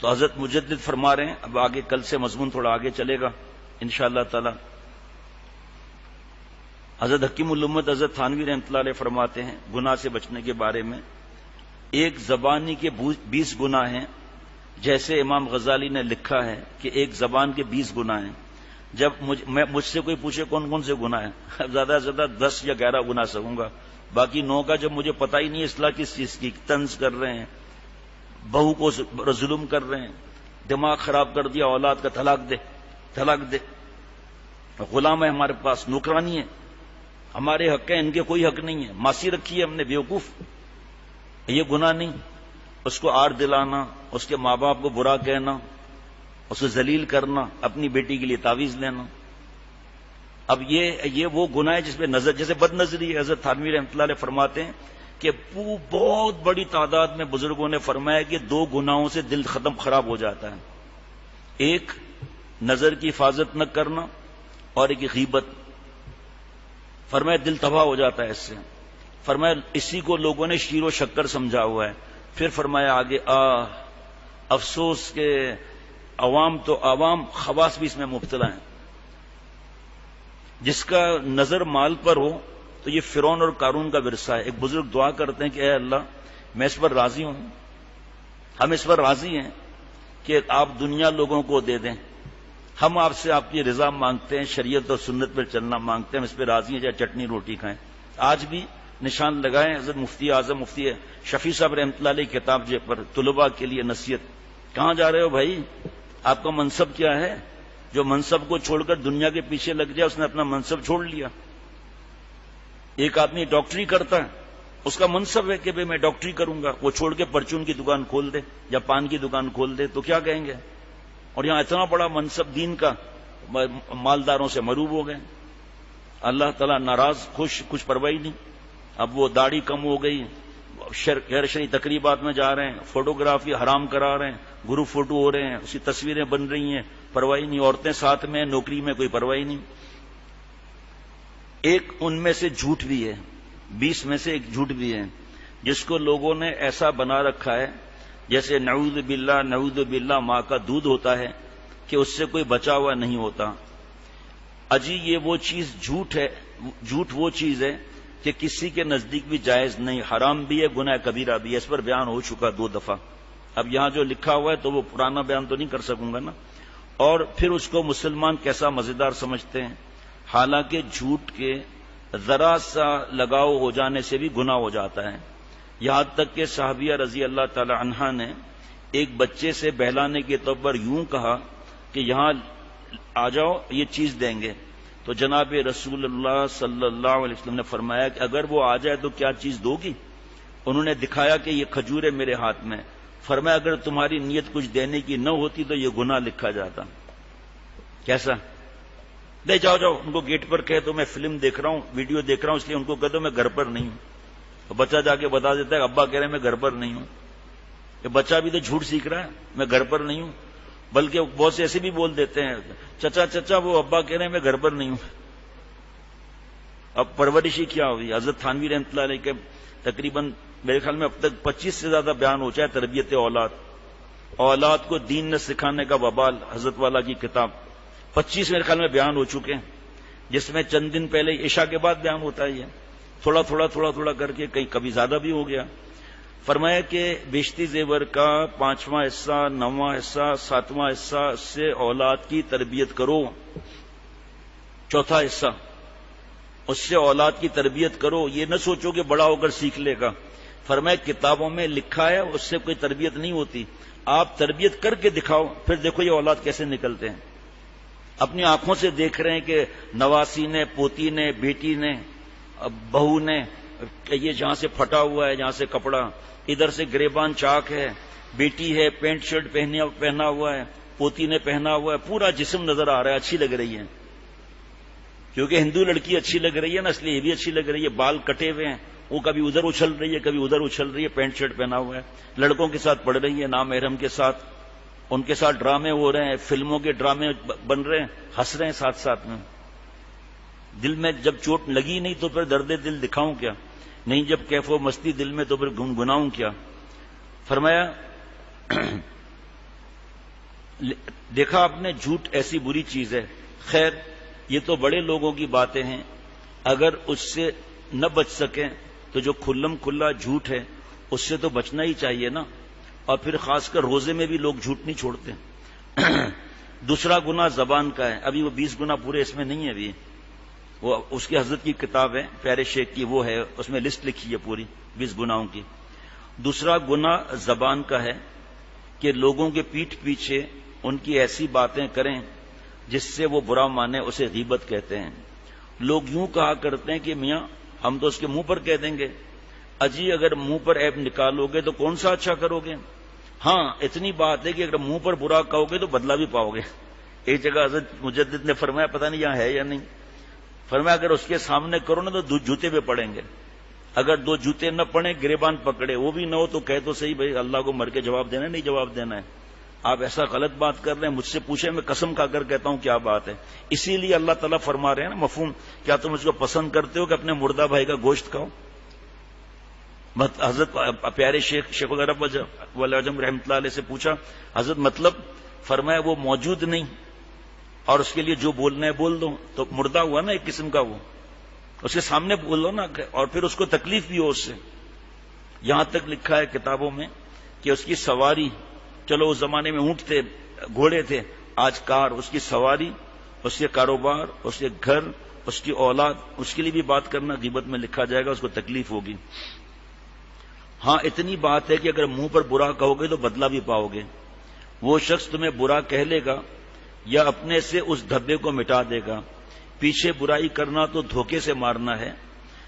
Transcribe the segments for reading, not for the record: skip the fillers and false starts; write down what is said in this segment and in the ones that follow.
تو حضرت مجدد فرما رہے ہیں، اب آگے کل سے مضمون تھوڑا آگے چلے گا انشاءاللہ تعالی۔ حضرت حکیم الامت حضرت تھانوی رحمۃ اللہ علیہ فرماتے ہیں گناہ سے بچنے کے بارے میں، ایک زبانی کے 20 گناہ ہیں، جیسے امام غزالی نے لکھا ہے کہ ایک زبان کے 20 گناہ ہیں۔ جب مجھ سے کوئی پوچھے کون کون سے گناہ ہیں، زیادہ سے زیادہ 10 یا 11 گناہ سکوں گا، باقی 9 کا جب مجھے پتہ ہی نہیں اصلاح کس چیز کی، طنز کر رہے ہیں، بہو کو ظلم کر رہے ہیں، دماغ خراب کر دیا، اولاد کا طلاق دے، غلام ہے ہمارے پاس، نوکرانی ہے، ہمارے حق ہیں، ان کے کوئی حق نہیں ہے، ماسی رکھی ہے ہم نے، بیوقوف، یہ گناہ نہیں۔ اس کو آڑ دلانا، اس کے ماں باپ کو برا کہنا، اسے ذلیل کرنا، اپنی بیٹی کے لیے تعویذ لینا، اب یہ وہ گناہ ہے جس پہ نظر، جیسے بد نظری ہے۔ حضرت تھانوی رحمۃ اللہ علیہ فرماتے ہیں کہ بہت بڑی تعداد میں بزرگوں نے فرمایا کہ 2 گناہوں سے دل خراب ہو جاتا ہے، ایک نظر کی حفاظت نہ کرنا اور ایک غیبت۔ فرمایا دل تباہ ہو جاتا ہے اس سے، فرمایا اسی کو لوگوں نے شیر و شکر سمجھا ہوا ہے۔ پھر فرمایا آگے افسوس کہ عوام خواص بھی اس میں مبتلا ہیں۔ جس کا نظر مال پر ہو تو یہ فرعون اور قارون کا ورثہ ہے۔ ایک بزرگ دعا کرتے ہیں کہ اے اللہ میں اس پر راضی ہوں، ہم اس پر راضی ہیں کہ آپ دنیا لوگوں کو دے دیں، ہم آپ سے آپ کی رضا مانگتے ہیں، شریعت اور سنت پر چلنا مانگتے ہیں، ہم اس پہ راضی ہیں چاہے چٹنی روٹی کھائیں۔ آج بھی نشان لگائیں، حضرت مفتی اعظم مفتی شفیع صاحب رحمۃ اللہ علیہ کتاب پر طلباء کے لیے نصیحت، کہاں جا رہے ہو بھائی، آپ کا منصب کیا ہے؟ جو منصب کو چھوڑ کر دنیا کے پیچھے لگ جائے اس نے اپنا منصب چھوڑ لیا۔ ایک آدمی ڈاکٹری کرتا ہے، اس کا منصب ہے کہ میں ڈاکٹری کروں گا، وہ چھوڑ کے پرچون کی دکان کھول دے یا پان کی دکان کھول دے تو کیا کہیں گے؟ اور یہاں اتنا بڑا منصب دین کا، مالداروں سے مروب ہو گئے، اللہ تعالیٰ ناراض، خوش، کچھ پرواہ نہیں۔ اب وہ داڑھی کم ہو گئی، غیر شرعی تقریبات میں جا رہے ہیں، فوٹوگرافی حرام کرا رہے ہیں، گروپ فوٹو ہو رہے ہیں، اسی تصویریں بن رہی ہیں، پرواہ نہیں، عورتیں ساتھ میں، نوکری میں کوئی پرواہ نہیں۔ ایک ان میں سے جھوٹ بھی ہے، 20 میں سے ایک جھوٹ بھی ہے جس کو لوگوں نے ایسا بنا رکھا ہے جیسے نعوذ باللہ ماں کا دودھ ہوتا ہے کہ اس سے کوئی بچا ہوا نہیں ہوتا۔ اجی یہ وہ چیز جھوٹ ہے، جھوٹ وہ چیز ہے کہ کسی کے نزدیک بھی جائز نہیں، حرام بھی ہے، گناہ کبیرہ بھی ہے، اس پر بیان ہو چکا 2 دفعہ۔ اب یہاں جو لکھا ہوا ہے تو وہ پرانا بیان تو نہیں کر سکوں گا نا۔ اور پھر اس کو مسلمان کیسا مزیدار سمجھتے ہیں، حالانکہ جھوٹ کے ذرا سا لگاؤ ہو جانے سے بھی گناہ ہو جاتا ہے۔ یہاں تک کہ صحابیہ رضی اللہ تعالی عنہا نے ایک بچے سے بہلانے کے طور پر یوں کہا کہ یہاں آ جاؤ یہ چیز دیں گے، تو جناب رسول اللہ صلی اللہ علیہ وسلم نے فرمایا کہ اگر وہ آ جائے تو کیا چیز دو گی؟ انہوں نے دکھایا کہ یہ کھجور ہے میرے ہاتھ میں۔ فرمایا اگر تمہاری نیت کچھ دینے کی نہ ہوتی تو یہ گناہ لکھا جاتا۔ کیسا؟ لے جاؤ ان کو گیٹ پر کہے تو میں فلم دیکھ رہا ہوں، ویڈیو دیکھ رہا ہوں، اس لیے ان کو کہہ دو میں گھر پر نہیں ہوں۔ تو بچہ جا کے بتا دیتا ہے ابا کہہ رہے ہیں میں گھر پر نہیں ہوں۔ یہ بچہ بھی تو جھوٹ سیکھ رہا ہے، میں گھر پر نہیں ہوں، بلکہ بہت سے ایسے بھی بول دیتے ہیں چچا وہ ابا کہہ رہے ہیں میں گھر پر نہیں ہوں۔ اب پرورشی کیا ہوئی؟ حضرت تھانوی رحمۃ اللہ علیہ کے تقریباً میرے خیال میں اب تک 25 سے زیادہ بیان ہو چاہے تربیت اولاد کو دین نہ سکھانے کا وبال، حضرت والا کی کتاب 25 میرے خیال میں بیان ہو چکے ہیں، جس میں چند دن پہلے عشاء کے بعد بیان ہوتا ہے، یہ تھوڑا کر کے کہیں کبھی زیادہ بھی ہو گیا۔ فرمایا کہ بیشتی زیور کا 5واں حصہ، 9واں حصہ، 7واں حصہ سے اولاد کی تربیت کرو، 4تھا حصہ اس سے اولاد کی تربیت کرو، یہ نہ سوچو کہ بڑا ہو کر سیکھ لے گا۔ فرمایا کتابوں میں لکھا ہے اس سے کوئی تربیت نہیں ہوتی، آپ تربیت کر کے دکھاؤ، پھر دیکھو یہ اولاد کیسے نکلتے ہیں۔ اپنی آنکھوں سے دیکھ رہے ہیں کہ نواسی نے، پوتی نے، بیٹی نے، بہو نے، کہ یہ جہاں سے پھٹا ہوا ہے، جہاں سے کپڑا، ادھر سے گریبان چاک ہے، بیٹی ہے پینٹ شرٹ پہنا ہوا ہے، پوتی نے پہنا ہوا ہے، پورا جسم نظر آ رہا ہے، اچھی لگ رہی ہے، کیونکہ ہندو لڑکی اچھی لگ رہی ہے نا، اس لیے یہ بھی اچھی لگ رہی ہے، بال کٹے ہوئے ہیں، وہ کبھی ادھر اچھل رہی ہے کبھی ادھر اچھل رہی ہے، پینٹ شرٹ پہنا ہوا ہے، لڑکوں کے ساتھ پڑھ رہی ہے، نامحرم کے ساتھ، ان کے ساتھ ڈرامے ہو رہے ہیں، فلموں کے ڈرامے بن رہے ہیں، ہنس رہے ہیں ساتھ میں۔ دل میں جب چوٹ لگی نہیں تو پھر درد دل دکھاؤں کیا؟ نہیں جب کیف و مستی دل میں تو پھر گنگناؤں کیا؟ فرمایا دیکھا آپ نے، جھوٹ ایسی بری چیز ہے. خیر یہ تو بڑے لوگوں کی باتیں ہیں، اگر اس سے نہ بچ سکیں تو جو کھلم کھلا جھوٹ ہے اس سے تو بچنا ہی چاہیے نا. اور پھر خاص کر روزے میں بھی لوگ جھوٹ نہیں چھوڑتے. دوسرا گناہ زبان کا ہے. ابھی وہ 20 گناہ پورے اس میں نہیں ہے، ابھی وہ اس کی حضرت کی کتاب ہے پیارے شیخ کی، وہ ہے اس میں لسٹ لکھی ہے پوری 20 گناہوں کی. دوسرا گناہ زبان کا ہے کہ لوگوں کے پیٹھ پیچھے ان کی ایسی باتیں کریں جس سے وہ برا مانے، اسے غیبت کہتے ہیں. لوگ یوں کہا کرتے ہیں کہ میاں ہم تو اس کے منہ پر کہہ دیں گے. اجی اگر منہ پر عیب نکالو گے تو کون سا اچھا کرو گے؟ ہاں اتنی بات ہے کہ اگر منہ پر برا کہو گے تو بدلہ بھی پاؤ گے. ایک جگہ حضرت مجدد نے فرمایا، پتہ نہیں یہاں ہے یا نہیں، فرمایا اگر اس کے سامنے کرو نا تو 2 جوتے پہ پڑیں گے. اگر 2 جوتے نہ پڑیں، گریبان پکڑے، وہ بھی نہ ہو تو کہہ تو صحیح بھائی اللہ کو مر کے جواب دینا ہے، نہیں جواب دینا ہے. آپ ایسا غلط بات کر رہے ہیں، مجھ سے پوچھیں، میں قسم کھا کر کہتا ہوں کیا بات ہے. اسی لیے اللہ تعالیٰ فرما رہے ہیں نا مفہوم، کیا تم اس کو پسند کرتے ہو کہ اپنے مردہ بھائی کا گوشت کھاؤ؟ حضرت پیارے شیخ العرب والعجم رحمۃ اللہ علیہ سے پوچھا، حضرت مطلب؟ فرمایا وہ موجود نہیں اور اس کے لیے جو بولنا ہے بول دو، تو مردہ ہوا نا ایک قسم کا، وہ اس کے سامنے بول دو نا، اور پھر اس کو تکلیف بھی ہو اس سے. یہاں تک لکھا ہے کتابوں میں کہ اس کی سواری، چلو اس زمانے میں اونٹ تھے، گھوڑے تھے، آج کار، اس کی سواری، اس کے کاروبار، اس کے گھر، اس کی اولاد، اس کے لیے بھی بات کرنا غیبت میں لکھا جائے گا، اس کو تکلیف ہوگی. ہاں اتنی بات ہے کہ اگر منہ پر برا کہو گے تو بدلہ بھی پاؤ گے. وہ شخص تمہیں برا کہہ لے گا یا اپنے سے اس دھبے کو مٹا دے گا. پیچھے برائی کرنا تو دھوکے سے مارنا ہے.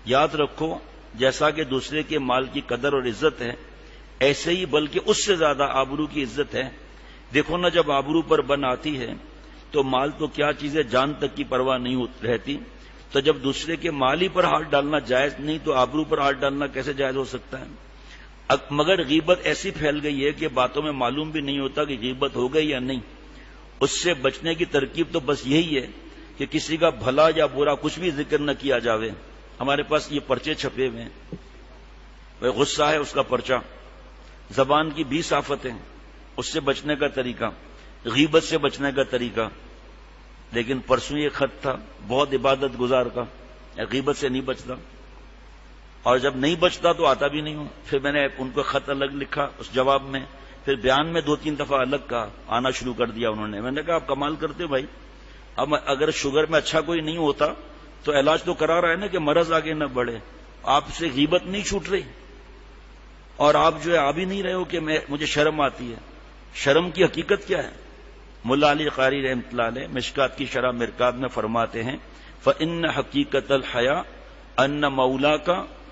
یاد رکھو جیسا کہ دوسرے کے مال کی قدر اور عزت ہے، ایسے ہی بلکہ اس سے زیادہ آبرو کی عزت ہے. دیکھو نا جب آبرو پر بن آتی ہے تو مال تو کیا چیز ہے، جان تک کی پرواہ نہیں رہتی. تو جب دوسرے کے مال ہی پر ہاتھ ڈالنا جائز نہیں تو آبرو پر ہاتھ ڈالنا کیسے جائز ہو سکتا ہے؟ مگر غیبت ایسی پھیل گئی ہے کہ باتوں میں معلوم بھی نہیں ہوتا کہ غیبت ہو گئی یا نہیں. اس سے بچنے کی ترکیب تو بس یہی ہے کہ کسی کا بھلا یا برا کچھ بھی ذکر نہ کیا جاوے. ہمارے پاس یہ پرچے چھپے ہوئے ہیں، غصہ ہے اس کا پرچہ، زبان کی 20 آفتیں، اس سے بچنے کا طریقہ، غیبت سے بچنے کا طریقہ. لیکن پرسوں یہ خط تھا بہت عبادت گزار کا، غیبت سے نہیں بچتا، اور جب نہیں بچتا تو آتا بھی نہیں ہوں. پھر میں نے ان کو خط الگ لکھا اس جواب میں، پھر بیان میں 2-3 دفعہ الگ کہا، آنا شروع کر دیا انہوں نے. میں نے کہا آپ کمال کرتے ہو بھائی، اب اگر شوگر میں اچھا کوئی نہیں ہوتا تو علاج تو کرا رہا ہے نا کہ مرض آگے نہ بڑھے. آپ سے غیبت نہیں چھوٹ رہی اور آپ جو ہے آ بھی نہیں رہے ہو کہ مجھے شرم آتی ہے. شرم کی حقیقت کیا ہے؟ ملا علی قاری رحمۃ اللہ علیہ مشکات کی شرح مرکات میں فرماتے ہیں، فَإِنَّ حَقِيقَةَ الْحَيَاءِ أَنَّ مَوْلَاكَ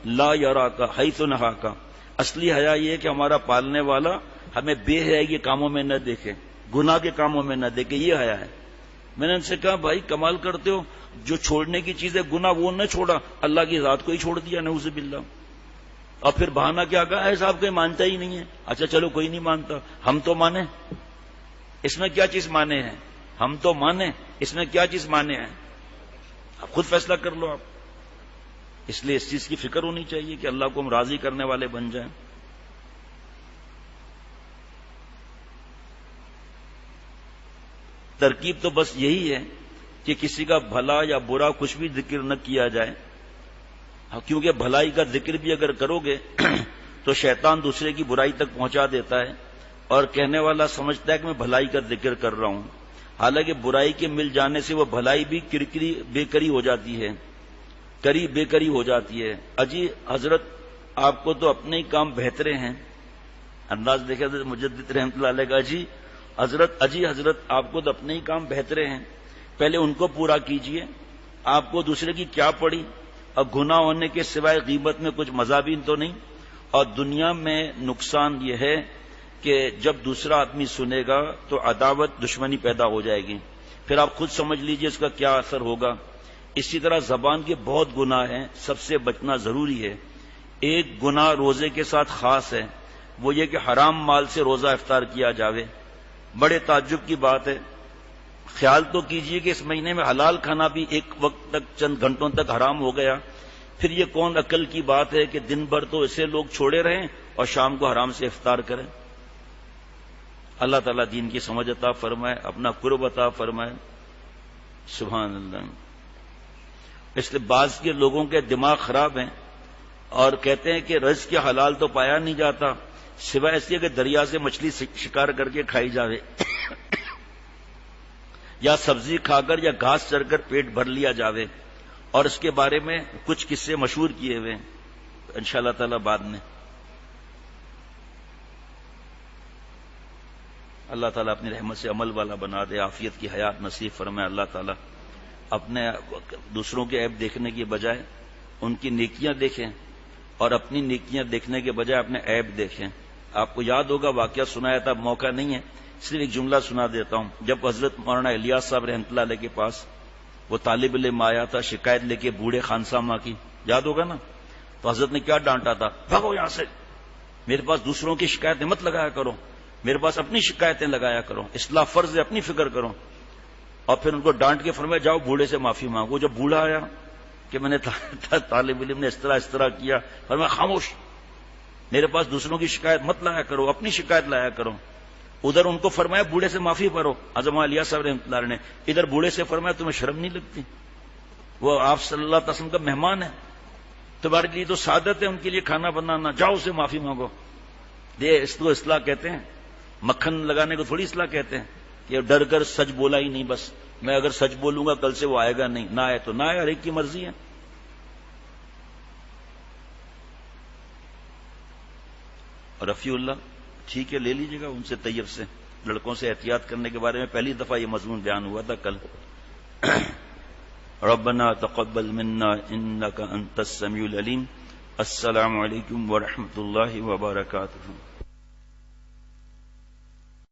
لَا يَرَاكَ حَيْثُ نَهَاكَ. اصلی حیا یہ ہے کہ ہمارا پالنے والا ہمیں بے حیائی کے کاموں میں نہ دیکھے، گناہ کے کاموں میں نہ دیکھے، یہ حیا ہے. میں نے ان سے کہا بھائی کمال کرتے ہو، جو چھوڑنے کی چیز ہے گناہ وہ نہ چھوڑا، اللہ کی ذات کو ہی چھوڑ دیا، نعوذ باللہ. اور پھر بہانہ کیا کہا ہے صاحب کوئی مانتا ہی نہیں ہے. اچھا چلو کوئی نہیں مانتا، ہم تو مانیں، اس میں کیا چیز مانے ہیں؟ ہم تو مانیں، اس میں کیا چیز مانے ہیں؟ آپ خود فیصلہ کر لو آپ. اس لیے اس چیز کی فکر ہونی چاہیے کہ اللہ کو ہم راضی کرنے والے بن جائیں. ترکیب تو بس یہی ہے کہ کسی کا بھلا یا برا کچھ بھی ذکر نہ کیا جائے، کیونکہ بھلائی کا ذکر بھی اگر کرو گے تو شیطان دوسرے کی برائی تک پہنچا دیتا ہے اور کہنے والا سمجھتا ہے کہ میں بھلائی کا ذکر کر رہا ہوں، حالانکہ برائی کے مل جانے سے وہ بھلائی بھی کرکری بےکری ہو جاتی ہے، بےکری ہو جاتی ہے. اجی حضرت آپ کو تو اپنے ہی کام بہترے ہیں. انداز دیکھے حضرت مجدد رحمۃ اللہ علیہ کا، اجی حضرت آپ کو تو اپنے ہی کام بہترے ہیں، پہلے ان کو پورا کیجئے، آپ کو دوسرے کی کیا پڑی. اور گناہ ہونے کے سوائے غیبت میں کچھ مزہ بھی تو نہیں. اور دنیا میں نقصان یہ ہے کہ جب دوسرا آدمی سنے گا تو عداوت دشمنی پیدا ہو جائے گی، پھر آپ خود سمجھ لیجئے اس کا کیا اثر ہوگا. اسی طرح زبان کے بہت گناہ ہیں، سب سے بچنا ضروری ہے. ایک گناہ روزے کے ساتھ خاص ہے، وہ یہ کہ حرام مال سے روزہ افطار کیا جاوے. بڑے تعجب کی بات ہے، خیال تو کیجئے کہ اس مہینے میں حلال کھانا بھی ایک وقت تک چند گھنٹوں تک حرام ہو گیا. پھر یہ کون عقل کی بات ہے کہ دن بھر تو اسے لوگ چھوڑے رہیں اور شام کو حرام سے افطار کریں. اللہ تعالیٰ دین کی سمجھ عطا فرمائے، اپنا قرب عطا فرمائے. سبحان اللہ. اس لیے بعض کے لوگوں کے دماغ خراب ہیں اور کہتے ہیں کہ رزق کے حلال تو پایا نہیں جاتا سوائے اس لیے کہ دریا سے مچھلی شکار کر کے کھائی جاوے یا سبزی کھا کر یا گھاس چر کر پیٹ بھر لیا جاوے. اور اس کے بارے میں کچھ قصے مشہور کیے ہوئے انشاءاللہ تعالی بعد میں. اللہ تعالیٰ اپنی رحمت سے عمل والا بنا دے، عافیت کی حیات نصیب فرمائے. اللہ تعالیٰ اپنے دوسروں کے عیب دیکھنے کی بجائے ان کی نیکیاں دیکھیں اور اپنی نیکیاں دیکھنے کے بجائے اپنے عیب دیکھیں. آپ کو یاد ہوگا واقعہ سنایا تھا، موقع نہیں ہے صرف ایک جملہ سنا دیتا ہوں. جب حضرت مولانا الیاس صاحب رحمۃ اللہ علیہ کے پاس وہ طالب علم آیا تھا شکایت لے کے بوڑھے خانسامہ کی، یاد ہوگا نا، تو حضرت نے کیا ڈانٹا تھا؟ بھاگو یہاں سے، میرے پاس دوسروں کی شکایتیں مت لگایا کرو، میرے پاس اپنی شکایتیں لگایا کرو، اصلاح فرض ہے، اپنی فکر کرو. اور پھر ان کو ڈانٹ کے فرمایا جاؤ بوڑھے سے معافی مانگو. جب بوڑھا آیا کہ میں نے طالب علم نے اس طرح کیا، فرمایا خاموش، میرے پاس دوسروں کی شکایت مت لایا کرو، اپنی شکایت لایا کرو. ادھر ان کو فرمایا بوڑھے سے معافی پڑھو اعظم الیاس صاحب رحمۃ اللہ نے، ادھر بوڑھے سے فرمایا تمہیں شرم نہیں لگتی؟ وہ آپ صلی اللہ علیہ وسلم کا مہمان ہے، تمہارے لیے تو سعادت ہے ان کے لیے کھانا بنانا، جاؤ اسے معافی مانگو. اس کو اصلاح کہتے ہیں، مکھن لگانے کو تھوڑی اصلاح کہتے ہیں کہ ڈر کر سچ بولا ہی نہیں، بس میں اگر سچ بولوں گا کل سے وہ آئے گا نہیں، نہ آئے تو نہ آئے، ہر ایک کی مرضی ہے. اور رفیع اللہ ٹھیک ہے، لے لیجیے گا ان سے، طیب سے. لڑکوں سے احتیاط کرنے کے بارے میں پہلی دفعہ یہ مضمون بیان ہوا تھا کل. ربنا تقبل منا انك انت السميع العليم. السلام علیکم ورحمۃ اللہ وبرکاتہ.